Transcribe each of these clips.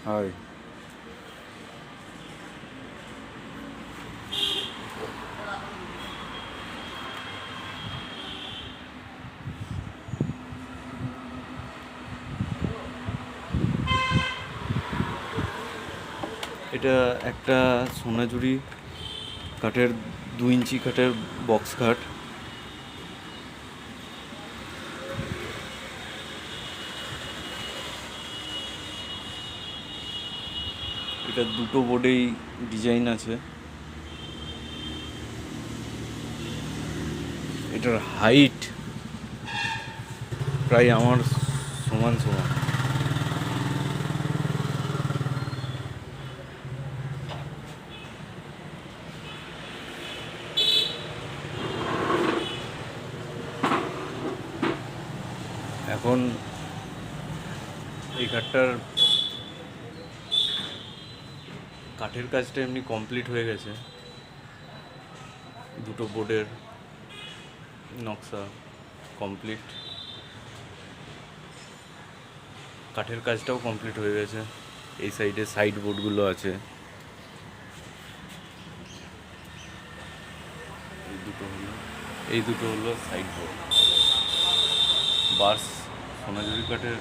হয়। এটা একটা সোনাঝুরি কাঠের 2 ইঞ্চি কাঠের বক্স খাট। এটা দুটো বোর্ডেই ডিজাইন আছে। এটার হাইট প্রায় আমার সমান সমান। এখন এই খাটটার কাঠের কাজটা এমনি কমপ্লিট হয়ে গেছে। দুটো বোর্ডের নকশা কমপ্লিট, কাঠের কাজটাও কমপ্লিট হয়ে গেছে। এই সাইডে সাইড বোর্ডগুলো আছে। এই দুটো হলো সাইড বোর্ড। বার্স সোনাঝুরি কাঠের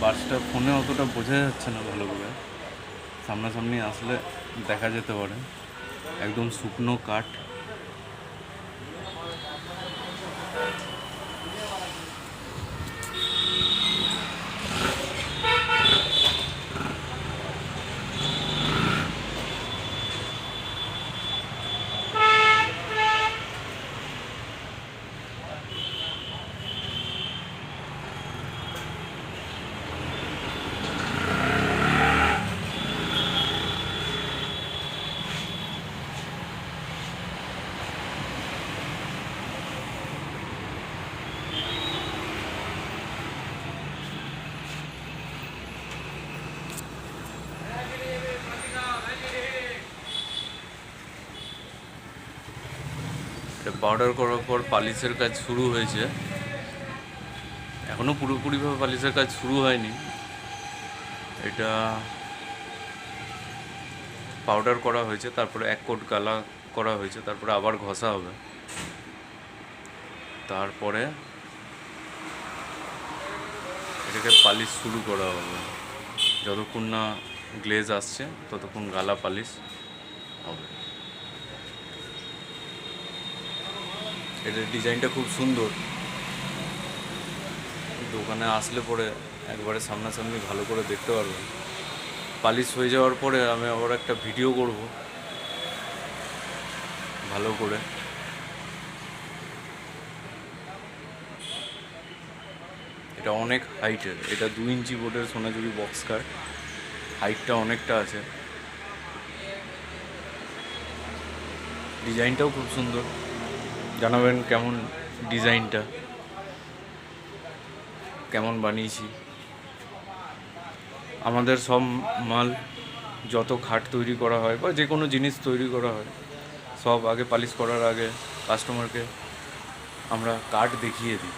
বার্সটা ফোনে অতটা বোঝা যাচ্ছে না ভালো করে, সামনাসামনি আসলে দেখা যেতে পারে। একদম শুকনো কাঠ। এটা পাউডার করার পর পালিশের কাজ শুরু হয়েছে। এখনও পুরোপুরিভাবে পালিশের কাজ শুরু হয়নি। এটা পাউডার করা হয়েছে, তারপরে 1 কোট কালা করা হয়েছে, তারপরে আবার ঘষা হবে, তারপরে এটাকে পালিশ শুরু করা হবে। যতক্ষণ না গ্লেজ আসছে ততক্ষণ গালা পালিশ হবে। এটার ডিজাইনটা খুব সুন্দর। দোকানে আসলে পরে একবারে সামনাসামনি ভালো করে দেখতে পারবেন। পালিশ হয়ে যাওয়ার পরে আমি আবার একটা ভিডিও করব ভালো করে। এটা অনেক হাইটের, এটা 2 ইঞ্চি বোর্ডের সোনাঝুরি বক্স কাট। হাইটটা অনেকটা আছে। ডিজাইনটাও খুব সুন্দর। জানাবেন কেমন ডিজাইনটা, কেমন বানিয়েছি। আমাদের সব মাল, যত খাট তৈরি করা হয় বা যে কোনো জিনিস তৈরি করা হয়, সব আগে পালিশ করার আগে কাস্টমারকে আমরা কাঠ দেখিয়ে দিই।